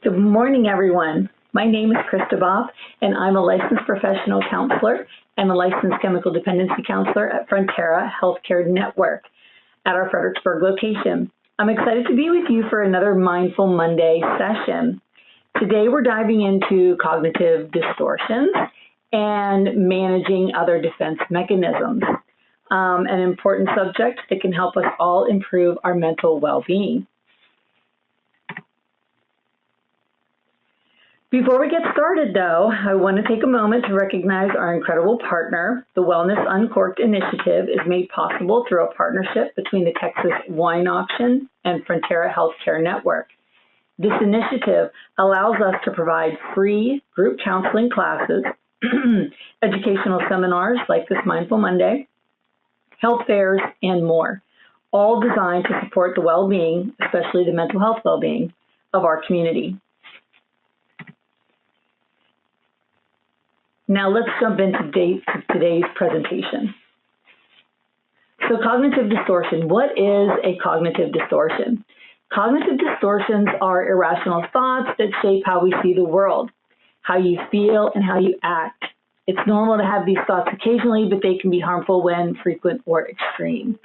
Good morning, everyone. My name is Krista Boff, and I'm a licensed professional counselor and a licensed chemical dependency counselor at Frontera Healthcare Network at our Fredericksburg location. I'm excited to be with you for another Mindful Monday session. Today, we're diving into cognitive distortions and managing other defense mechanisms, an important subject that can help us all improve our mental well-being. Before we get started, though, I want to take a moment to recognize our incredible partner. The Wellness Uncorked initiative is made possible through a partnership between the Texas Wine Auction and Frontera Healthcare Network. This initiative allows us to provide free group counseling classes, educational seminars like this Mindful Monday, health fairs, and more, all designed to support the well-being, especially the mental health well-being, of our community. Now let's jump into today's presentation. So cognitive distortion. What is a cognitive distortion? Cognitive distortions are irrational thoughts that shape how we see the world, how you feel, and how you act. It's normal to have these thoughts occasionally, but they can be harmful when frequent or extreme.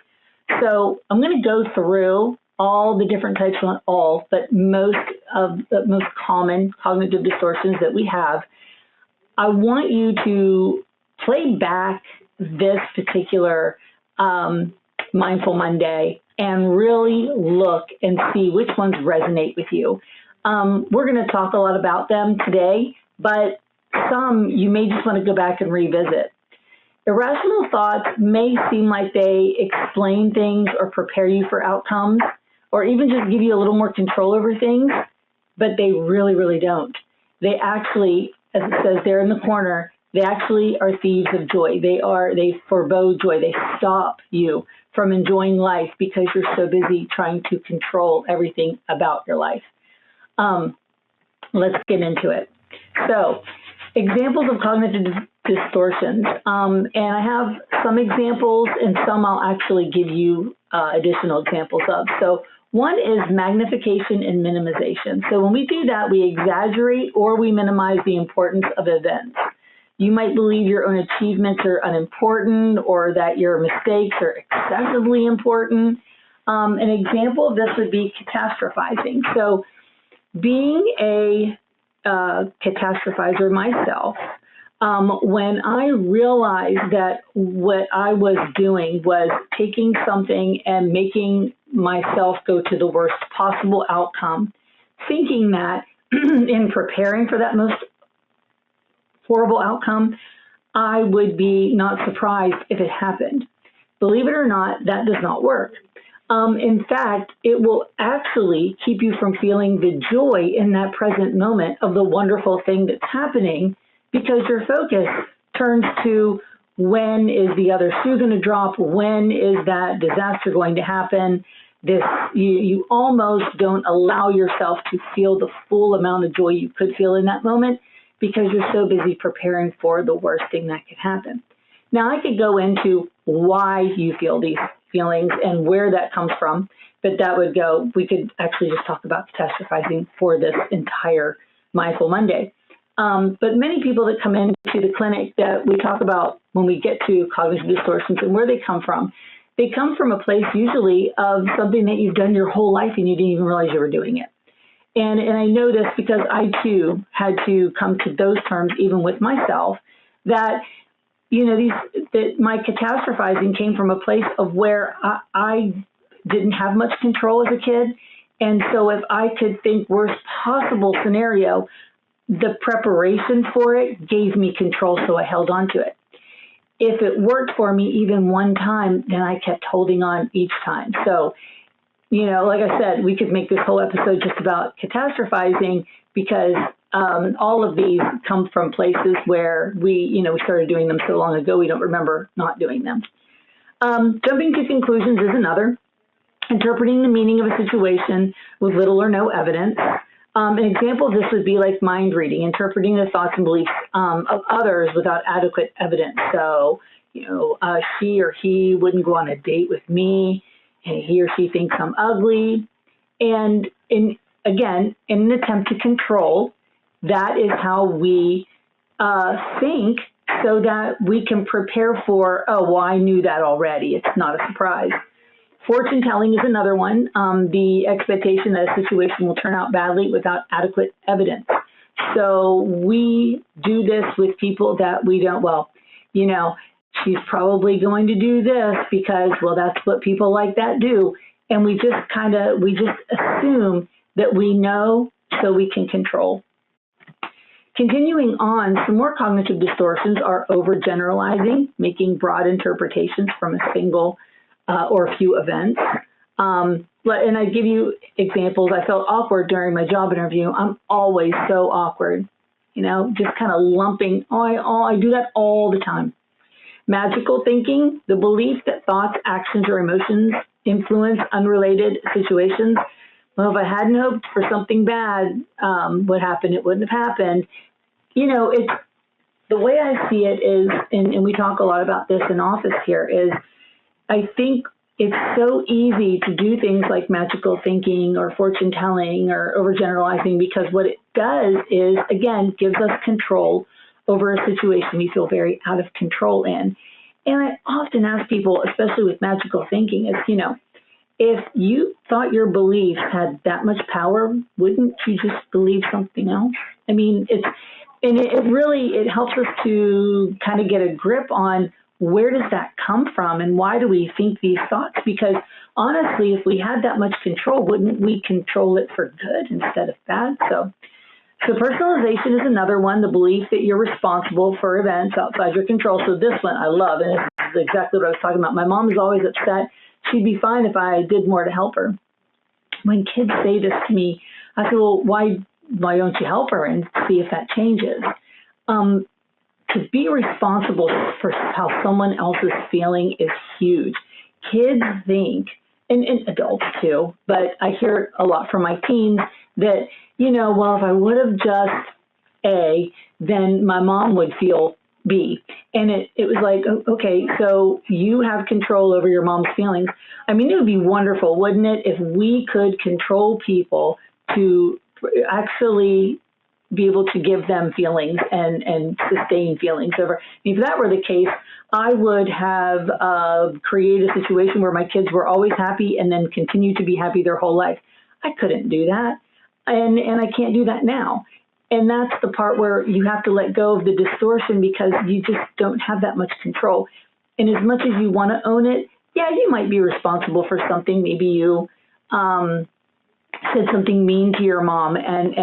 So I'm going to go through all the different types, not all, but most of the most common cognitive distortions that we have. I want you to play back this particular Mindful Monday and really look and see which ones resonate with you. We're going to talk a lot about them today, but some you may just want to go back and revisit. Irrational thoughts may seem like they explain things or prepare you for outcomes, or even just give you a little more control over things, but they really, really don't. They actually, as it says there in the corner, they actually are thieves of joy. They forebode joy. They stop you from enjoying life because you're so busy trying to control everything about your life. Let's get into it. So, examples of cognitive distortions. And I have some examples and some I'll actually give you additional examples of. So one is magnification and minimization. So when we do that, we exaggerate or we minimize the importance of events. You might believe your own achievements are unimportant or that your mistakes are excessively important. An example of this would be catastrophizing. So being a catastrophizer myself, when I realized that what I was doing was taking something and making myself go to the worst possible outcome, thinking that in preparing for that most horrible outcome, I would be not surprised if it happened. Believe it or not, that does not work. In fact, it will actually keep you from feeling the joy in that present moment of the wonderful thing that's happening, because your focus turns to when is the other shoe going to drop, when is that disaster going to happen. You almost don't allow yourself to feel the full amount of joy you could feel in that moment because you're so busy preparing for the worst thing that could happen. Now, I could go into why you feel these feelings and where that comes from, but we could actually just talk about catastrophizing for this entire Mindful Monday. But many people that come into the clinic that we talk about when we get to cognitive distortions and where they come from a place usually of something that you've done your whole life and you didn't even realize you were doing it. And I know this because I too had to come to those terms even with myself, that that my catastrophizing came from a place of where I didn't have much control as a kid. And so if I could think worst possible scenario, the preparation for it gave me control, so I held on to it. If it worked for me even one time, then I kept holding on each time. So, like I said, we could make this whole episode just about catastrophizing because all of these come from places where we started doing them so long ago, we don't remember not doing them. Jumping to conclusions is another. Interpreting the meaning of a situation with little or no evidence. An example of this would be like mind reading, interpreting the thoughts and beliefs of others without adequate evidence. So, she or he wouldn't go on a date with me, and he or she thinks I'm ugly. And again, in an attempt to control, that is how we think, so that we can prepare for, oh, well, I knew that already. It's not a surprise. Fortune telling is another one. The expectation that a situation will turn out badly without adequate evidence. So we do this with people that we don't, well, you know, she's probably going to do this because, well, that's what people like that do. And we just assume that we know so we can control. Continuing on, some more cognitive distortions are overgeneralizing, making broad interpretations from a single or a few events. And I give you examples. I felt awkward during my job interview. I'm always so awkward, you know, just kind of lumping. I do that all the time. Magical thinking, the belief that thoughts, actions, or emotions influence unrelated situations. Well, if I hadn't hoped for something bad would happen, it wouldn't have happened. You know, it's the way I see it is, and we talk a lot about this in office here, is I think it's so easy to do things like magical thinking or fortune telling or overgeneralizing, because what it does is, again, gives us control over a situation we feel very out of control in. And I often ask people, especially with magical thinking, is, you know, if you thought your beliefs had that much power, wouldn't you just believe something else? I mean, it helps us to kind of get a grip on where does that come from and why do we think these thoughts? Because honestly, if we had that much control, wouldn't we control it for good instead of bad? So personalization is another one, the belief that you're responsible for events outside your control. So this one I love, and it's exactly what I was talking about. My mom is always upset. She'd be fine if I did more to help her. When kids say this to me, I say, well, why don't you help her and see if that changes? To be responsible for how someone else is feeling is huge. Kids think, and adults too, but I hear it a lot from my teens that, you know, well, if I would have just A, then my mom would feel B. And it was like, okay, so you have control over your mom's feelings. I mean, it would be wonderful, wouldn't it, if we could control people to actually be able to give them feelings and sustain feelings over. If that were the case, I would have created a situation where my kids were always happy and then continue to be happy their whole life. I couldn't do that, and I can't do that now. And that's the part where you have to let go of the distortion, because you just don't have that much control. And as much as you want to own it, yeah, you might be responsible for something. Maybe you said something mean to your mom and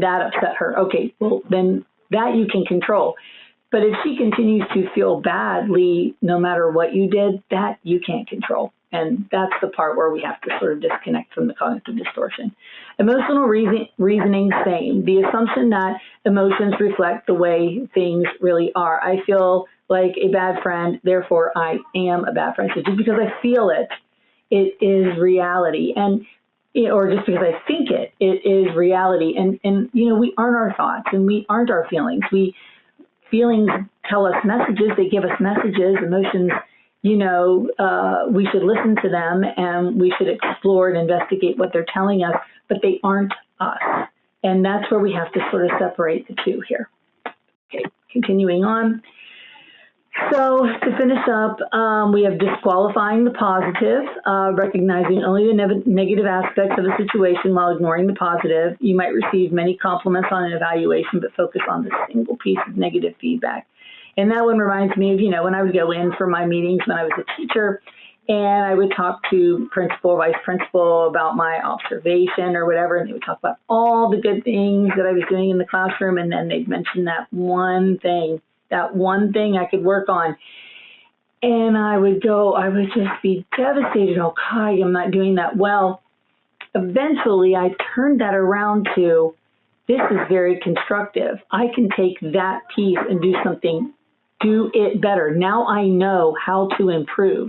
that upset her. Okay, well, then that you can control. But if she continues to feel badly, no matter what you did, that you can't control. And that's the part where we have to sort of disconnect from the cognitive distortion. Emotional reasoning, same. The assumption that emotions reflect the way things really are. I feel like a bad friend, therefore I am a bad friend. So just because I feel it, it is reality. And or just because I think it, it is reality. And you know, we aren't our thoughts and we aren't our feelings. Feelings tell us messages. They give us messages. Emotions, you know, we should listen to them and we should explore and investigate what they're telling us, but they aren't us. And that's where we have to sort of separate the two here. Okay, continuing on. So to finish up, we have disqualifying the positive, recognizing only the negative aspects of a situation while ignoring the positive. You might receive many compliments on an evaluation, but focus on the single piece of negative feedback. And that one reminds me of, you know, when I would go in for my meetings when I was a teacher, and I would talk to principal, vice principal about my observation or whatever, and they would talk about all the good things that I was doing in the classroom, and then they'd mention that one thing I could work on. And I would just be devastated. Oh, God, I'm not doing that well. Eventually, I turned that around to, this is very constructive. I can take that piece and do it better. Now I know how to improve.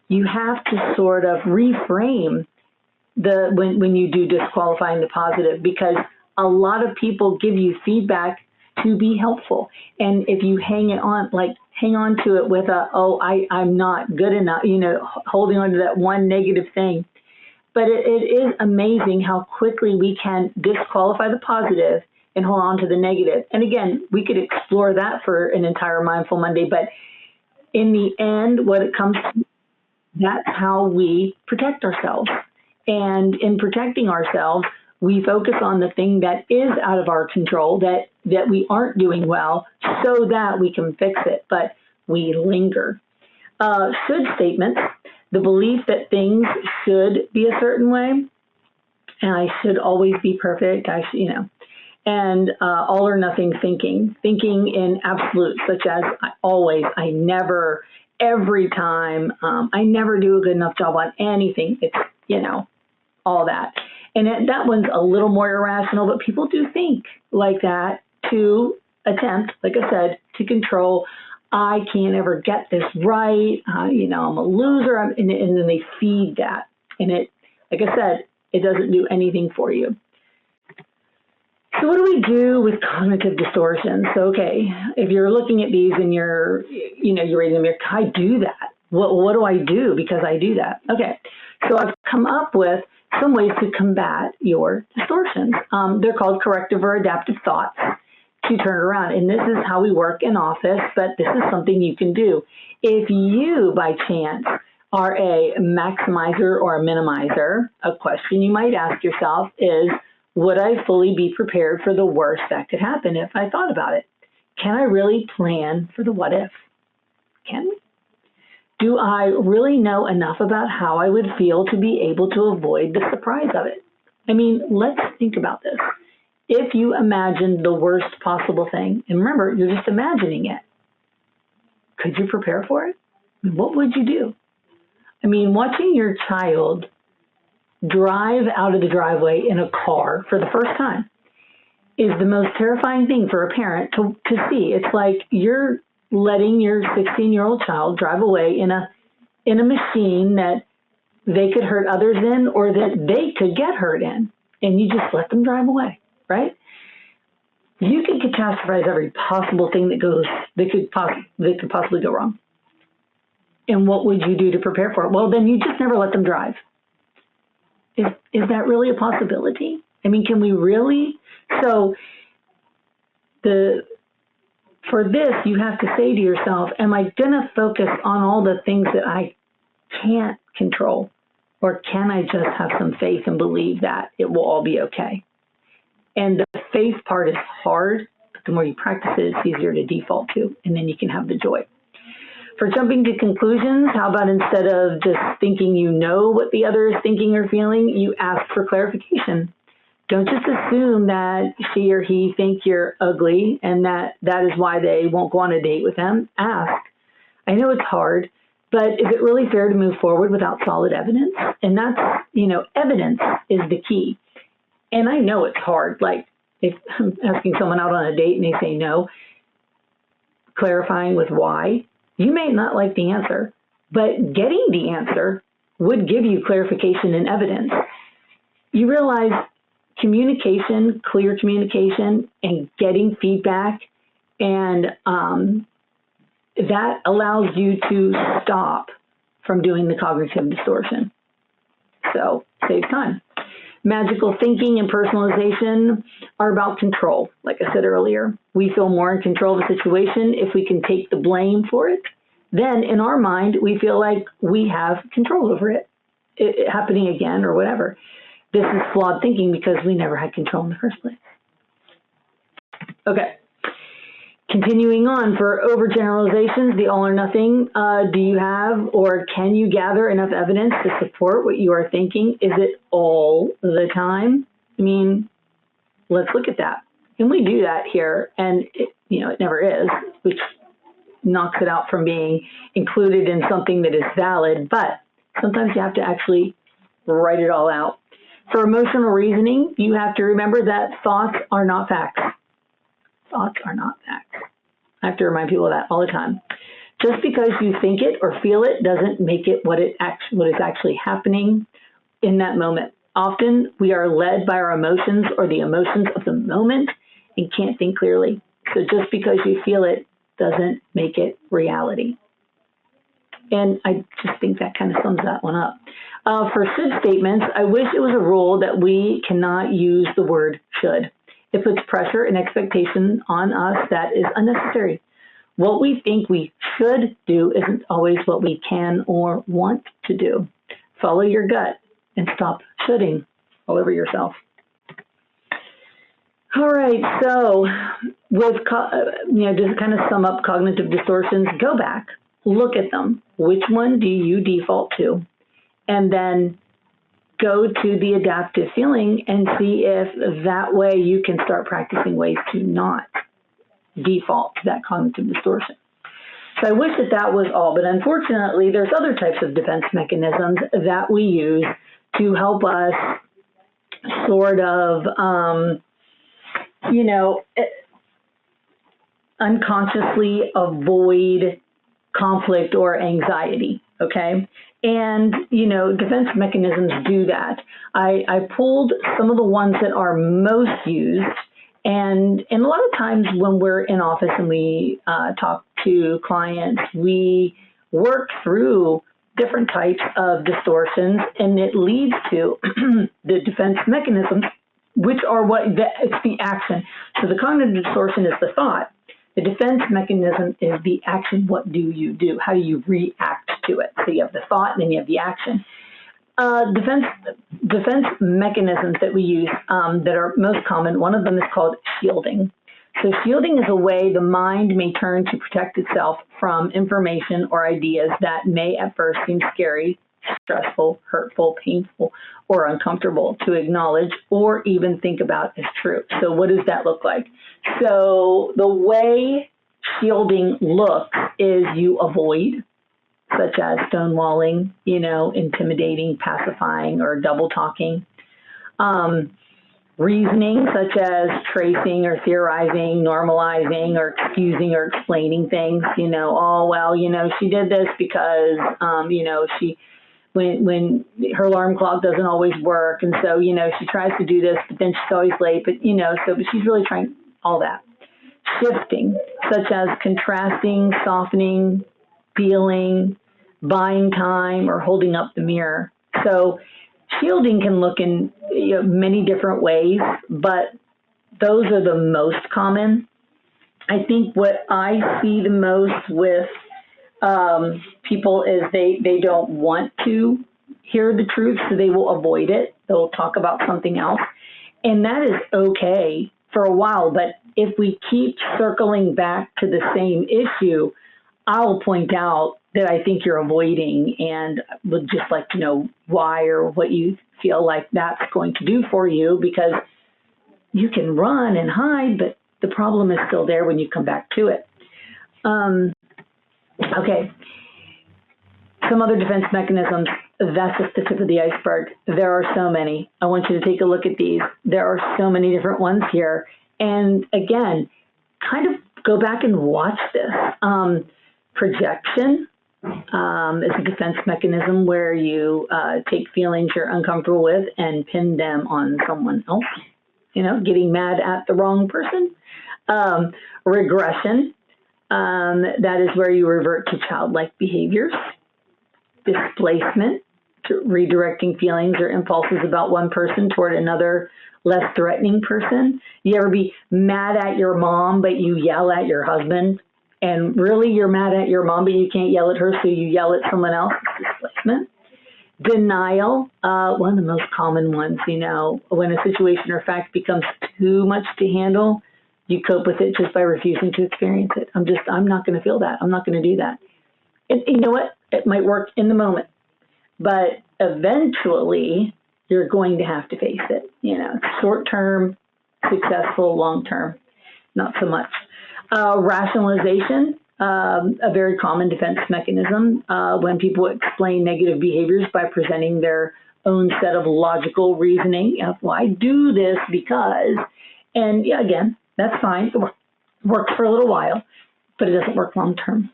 You have to sort of reframe when you do disqualifying the positive, because a lot of people give you feedback to be helpful. And if you hang on to it with I'm not good enough, you know, holding on to that one negative thing. but it is amazing how quickly we can disqualify the positive and hold on to the negative. And again, we could explore that for an entire Mindful Monday, but in the end, what it comes to, that's how we protect ourselves. And in protecting ourselves, we focus on the thing that is out of our control, that we aren't doing well, so that we can fix it, but we linger. Should statements, the belief that things should be a certain way, and I should always be perfect, and all or nothing thinking in absolutes, such as I always, I never, every time, I never do a good enough job on anything. It's, all that. And that one's a little more irrational, but people do think like that to attempt, like I said, to control. I can't ever get this right. I'm a loser. And then they feed that. And it, like I said, it doesn't do anything for you. So what do we do with cognitive distortions? So, okay, if you're looking at these and you're raising them, I do that. What do I do because I do that? Okay, so I've come up with some ways to combat your distortions. They're called corrective or adaptive thoughts to turn it around. And this is how we work in office, but this is something you can do. If you, by chance, are a maximizer or a minimizer, a question you might ask yourself is, would I fully be prepared for the worst that could happen if I thought about it? Can I really plan for the what if? Can we? Do I really know enough about how I would feel to be able to avoid the surprise of it? I mean, let's think about this. If you imagined the worst possible thing, and remember, you're just imagining it, could you prepare for it? What would you do? I mean, watching your child drive out of the driveway in a car for the first time is the most terrifying thing for a parent to see. It's like you're letting your 16-year-old child drive away in a machine that they could hurt others in or that they could get hurt in, and you just let them drive away, right? You could catastrophize every possible thing that could possibly go wrong. And what would you do to prepare for it? Well, then you just never let them drive. Is that really a possibility? I mean, can we really? So for this, you have to say to yourself, am I going to focus on all the things that I can't control? Or can I just have some faith and believe that it will all be okay? And the faith part is hard, but the more you practice it, it's easier to default to, and then you can have the joy. For jumping to conclusions, how about instead of just thinking you know what the other is thinking or feeling, you ask for clarification. Don't just assume that she or he think you're ugly and that is why they won't go on a date with them. Ask. I know it's hard, but is it really fair to move forward without solid evidence? And that's, evidence is the key. And I know it's hard. Like if I'm asking someone out on a date and they say no, clarifying with why. You may not like the answer, but getting the answer would give you clarification and evidence. You realize communication, clear communication, and getting feedback, and that allows you to stop from doing the cognitive distortion. So save time. Magical thinking and personalization are about control. Like I said earlier, we feel more in control of a situation if we can take the blame for it. Then in our mind, we feel like we have control over it happening again or whatever. This is flawed thinking because we never had control in the first place. Okay. Continuing on, for overgeneralizations, the all or nothing, do you have or can you gather enough evidence to support what you are thinking? Is it all the time? I mean, let's look at that. And we do that here, and it never is, which knocks it out from being included in something that is valid, but sometimes you have to actually write it all out. For emotional reasoning, you have to remember that thoughts are not facts. Thoughts are not facts. I have to remind people of that all the time. Just because you think it or feel it doesn't make it what is actually happening in that moment. Often we are led by our emotions or the emotions of the moment and can't think clearly. So just because you feel it doesn't make it reality. And I just think that kind of sums that one up. For should statements, I wish it was a rule that we cannot use the word should. It puts pressure and expectation on us that is unnecessary. What we think we should do isn't always what we can or want to do. Follow your gut and stop shoulding all over yourself. All right, so with, just kind of sum up cognitive distortions, go back, look at them. Which one do you default to? And then go to the adaptive feeling and see if that way you can start practicing ways to not default to that cognitive distortion. So I wish that was all, but unfortunately there's other types of defense mechanisms that we use to help us sort of, unconsciously avoid conflict or anxiety, okay? And, defense mechanisms do that. I pulled some of the ones that are most used, and a lot of times when we're in office and we talk to clients, we work through different types of distortions, and it leads to the defense mechanisms, which are it's the action. So the cognitive distortion is the thought. The defense mechanism is the action. What do you do? How do you react to it? So you have the thought and then you have the action. Defense mechanisms that we use that are most common, one of them is called shielding. So shielding is a way the mind may turn to protect itself from information or ideas that may at first seem scary, stressful, hurtful, painful, or uncomfortable to acknowledge or even think about as true. So what does that look like? So the way shielding looks is you avoid, such as stonewalling, intimidating, pacifying, or double talking. Reasoning, such as tracing or theorizing, normalizing, or excusing or explaining things. She did this because, when her alarm clock doesn't always work, and so, she tries to do this, but then she's always late, but she's really trying all that. Shifting, such as contrasting, softening, feeling, buying time, or holding up the mirror. So shielding can look in many different ways, but those are the most common. I think what I see the most with people is they don't want to hear the truth, so they will avoid it. They'll talk about something else. And that is okay for a while, but if we keep circling back to the same issue, I'll point out that I think you're avoiding and would just like to know why or what you feel like that's going to do for you, because you can run and hide, but the problem is still there when you come back to it. Okay, some other defense mechanisms, that's just the tip of the iceberg. There are so many. I want you to take a look at these. There are so many different ones here. And again, kind of go back and watch this. Projection is a defense mechanism where you take feelings you're uncomfortable with and pin them on someone else, getting mad at the wrong person. Regression, that is where you revert to childlike behaviors. Displacement, redirecting feelings or impulses about one person toward another less threatening person. You ever be mad at your mom, but you yell at your husband? And really you're mad at your mom, but you can't yell at her, so you yell at someone else. Displacement. Denial, one of the most common ones, when a situation or fact becomes too much to handle, you cope with it just by refusing to experience it. I'm not going to feel that. I'm not going to do that. And you know what? It might work in the moment, but eventually you're going to have to face it. Short-term, successful, long-term, not so much. Rationalization, a very common defense mechanism when people explain negative behaviors by presenting their own set of logical reasoning. Well, I do this because, and yeah, again, that's fine. It works for a little while, but it doesn't work long-term.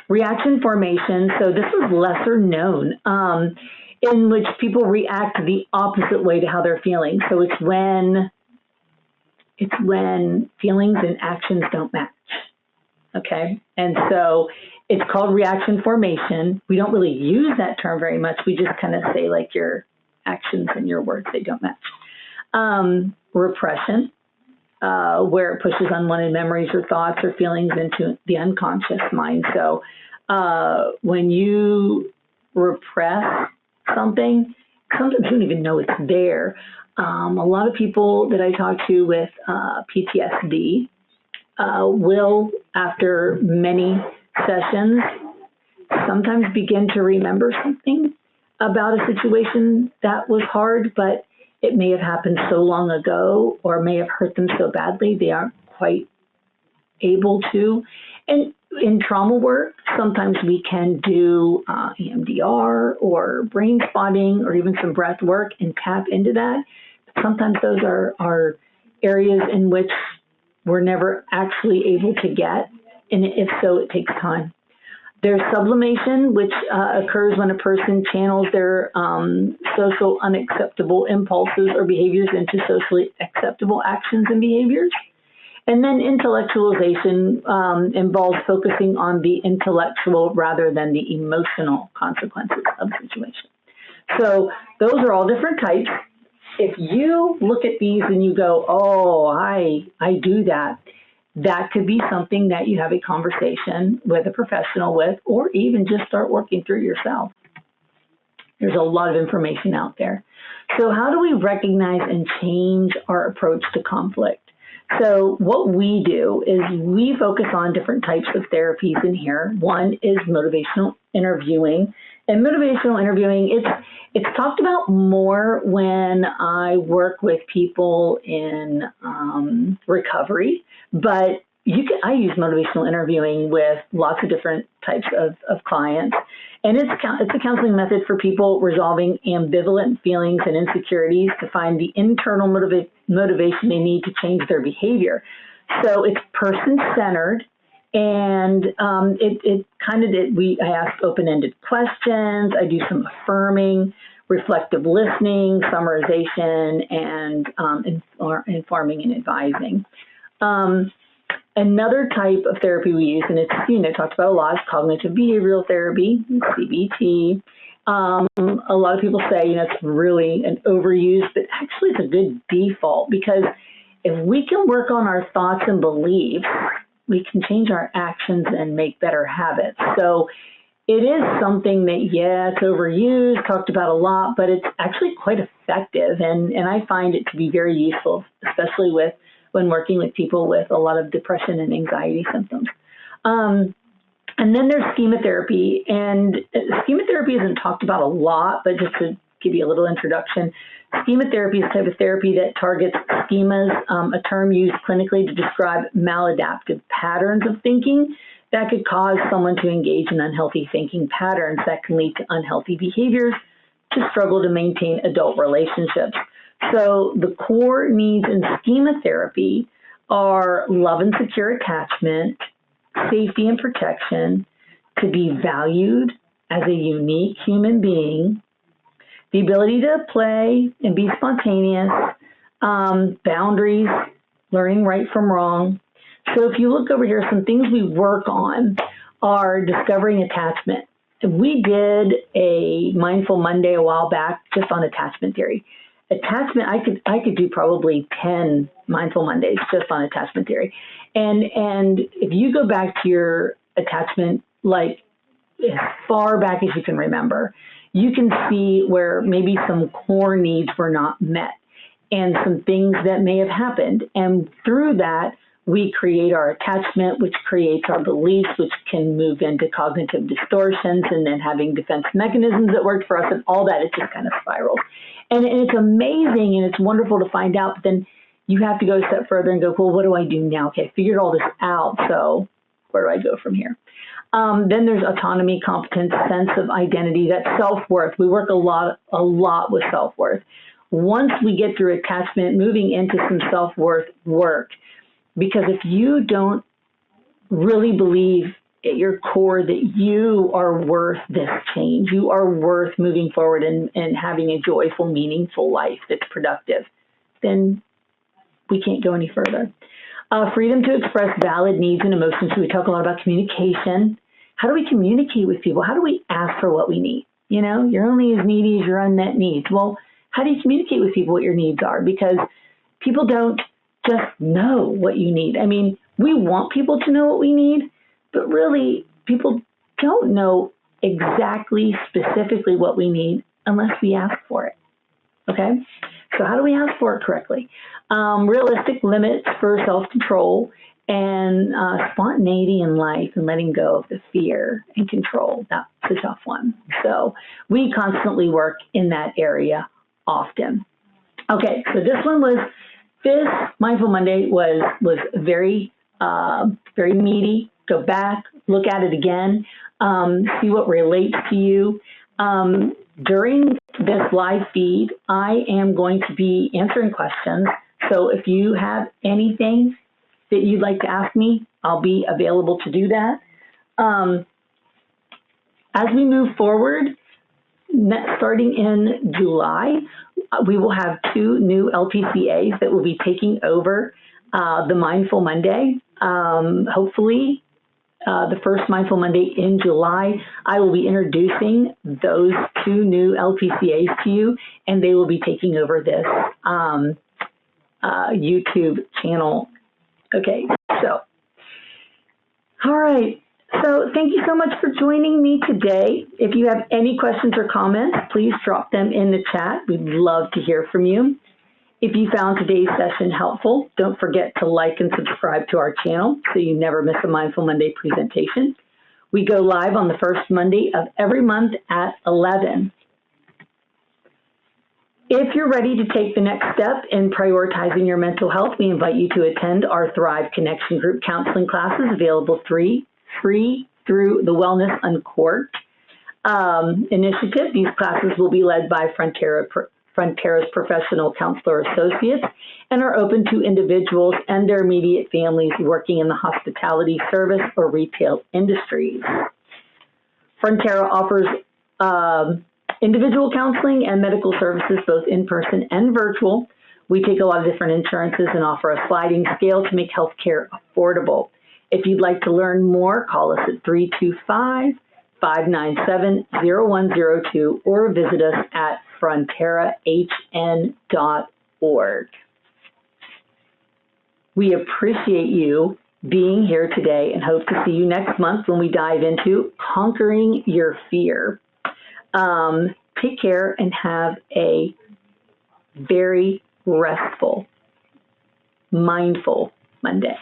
Reaction formation, so this is lesser known, in which people react the opposite way to how they're feeling. So it's when feelings and actions don't match, okay? And so It's called reaction formation. We don't really use that term very much. We just kind of say like your actions and your words, they don't match. Repression, where it pushes unwanted memories or thoughts or feelings into the unconscious mind. So when you repress something, sometimes you don't even know it's there. A lot of people that I talk to with PTSD will, after many sessions, sometimes begin to remember something about a situation that was hard, but it may have happened so long ago or may have hurt them so badly they aren't quite able to. And in trauma work, sometimes we can do EMDR or brain spotting or even some breath work and tap into that. Sometimes those are areas in which we're never actually able to get, and if so, it takes time. There's sublimation, which occurs when a person channels their social unacceptable impulses or behaviors into socially acceptable actions and behaviors. And then intellectualization involves focusing on the intellectual rather than the emotional consequences of the situation. So those are all different types. If you look at these and you go, oh, I do that, that could be something that you have a conversation with a professional with, or even just start working through yourself. There's a lot of information out there. So how do we recognize and change our approach to conflict? So what we do is we focus on different types of therapies in here. One is motivational interviewing. And motivational interviewing, it's talked about more when I work with people in recovery, but I use motivational interviewing with lots of different types of clients. And it's a counseling method for people resolving ambivalent feelings and insecurities to find the internal motivation they need to change their behavior. So it's person-centered. And I ask open-ended questions. I do some affirming, reflective listening, summarization, and informing and advising. Another type of therapy we use, and it's talked about a lot, is cognitive behavioral therapy, CBT. A lot of people say it's really an overuse, but actually it's a good default, because if we can work on our thoughts and beliefs, we can change our actions and make better habits. So it is something that, it's overused, talked about a lot, but it's actually quite effective. And I find it to be very useful, especially when working with people with a lot of depression and anxiety symptoms. And then there's schema therapy. And schema therapy isn't talked about a lot, but just to give you a little introduction, schema therapy is a type of therapy that targets schemas, a term used clinically to describe maladaptive patterns of thinking that could cause someone to engage in unhealthy thinking patterns that can lead to unhealthy behaviors, to struggle to maintain adult relationships. So the core needs in schema therapy are love and secure attachment, safety and protection, to be valued as a unique human being, the ability to play and be spontaneous, boundaries, learning right from wrong. So if you look over here, some things we work on are discovering attachment. We did a Mindful Monday a while back just on attachment theory. Attachment, I could do probably 10 Mindful Mondays just on attachment theory. And if you go back to your attachment, like as far back as you can remember, you can see where maybe some core needs were not met and some things that may have happened. And through that, we create our attachment, which creates our beliefs, which can move into cognitive distortions, and then having defense mechanisms that work for us, and all that, it just kind of spirals. And it's amazing and it's wonderful to find out, but then you have to go a step further and go, well, what do I do now? Okay, I figured all this out, so where do I go from here? Then there's autonomy, competence, sense of identity, that's self-worth. We work a lot with self-worth. Once we get through attachment, moving into some self-worth work, because if you don't really believe at your core that you are worth this change, you are worth moving forward and having a joyful, meaningful life that's productive, then we can't go any further. Freedom to express valid needs and emotions. So we talk a lot about communication, how do we communicate with people? How do we ask for what we need? You know, you're only as needy as your unmet needs. Well, how do you communicate with people what your needs are? Because people don't just know what you need. I mean, we want people to know what we need, but really people don't know exactly, specifically what we need unless we ask for it. Okay? So how do we ask for it correctly? Realistic limits for self-control and spontaneity in life and letting go of the fear and control. That's a tough one. So we constantly work in that area often. Okay, so this one was, this Mindful Monday was very, very meaty. Go back, look at it again, see what relates to you. During this live feed, I am going to be answering questions. So if you have anything that you'd like to ask me, I'll be available to do that. As we move forward, starting in July, we will have 2 new LPCAs that will be taking over the Mindful Monday. Hopefully, the first Mindful Monday in July, I will be introducing those 2 new LPCAs to you, and they will be taking over this YouTube channel. Okay, so, all right. So thank you so much for joining me today. If you have any questions or comments, please drop them in the chat. We'd love to hear from you. If you found today's session helpful, don't forget to like and subscribe to our channel so you never miss a Mindful Monday presentation. We go live on the first Monday of every month at 11. If you're ready to take the next step in prioritizing your mental health, we invite you to attend our Thrive Connection Group counseling classes, available free through the Wellness Uncorked initiative. These classes will be led by Frontera's professional counselor associates and are open to individuals and their immediate families working in the hospitality, service, or retail industries. Frontera offers individual counseling and medical services, both in person and virtual. We take a lot of different insurances and offer a sliding scale to make healthcare affordable. If you'd like to learn more, call us at 325-597-0102 or visit us at fronterahn.org. We appreciate you being here today and hope to see you next month when we dive into conquering your fear. Take care and have a very restful, mindful Monday.